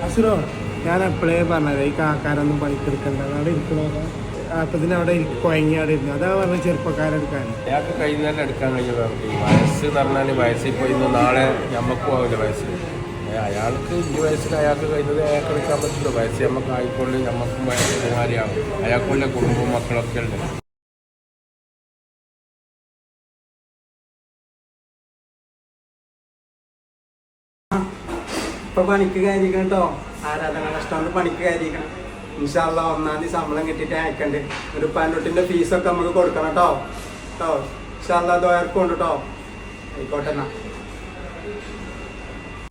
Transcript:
അസുരോ ഞാൻ എപ്പോഴേ പറഞ്ഞത് ഈ കാക്കാരൊന്നും പണിക്കെടുക്കണ്ട അവിടെ ഇരിക്കണോ അപ്പത്തിന് അവിടെ കുഴങ്ങി അവിടെ ഇരുന്നു അതാ പറഞ്ഞ ചെറുപ്പക്കാരെടുക്കാൻ അയാൾക്ക് കഴിഞ്ഞാൽ എടുക്കാൻ കഴിഞ്ഞത് വയസ്സ് എന്ന് പറഞ്ഞാൽ വയസ്സിൽ ഇപ്പോൾ ഇന്ന് നാളെ ഞമ്മക്ക് പോകില്ല വയസ്സ് അയാൾക്ക് 20 വയസ്സിൽ അയാൾക്ക് കഴിഞ്ഞത് അയാൾക്ക് എടുക്കാൻ പറ്റില്ല വയസ്സ് നമുക്ക് ആയിക്കൊണ്ട് ഞമ്മക്കും വയസ്സുമാരിയാകും അയാൾക്കുള്ള കുടുംബവും മക്കളൊക്കെ ഉണ്ട്. ഇപ്പൊ പണിക്ക് കയറിക്കണം കേട്ടോ ആരാധന കഷ്ടം പണിക്ക് കയറിക്കണം ഇൻഷാ അല്ലാഹ് 1-ാം തീയതി ശമ്പളം കിട്ടിയിട്ട് അയക്കണ്ട് ഒരു പന്നൊട്ടിന്റെ ഫീസൊക്കെ നമുക്ക് കൊടുക്കണം കേട്ടോ കേട്ടോ ഇൻഷാ അല്ലാഹ് ദ്വാരക്കും ഉണ്ട് കേട്ടോ ആയിക്കോട്ടെ എന്നാ.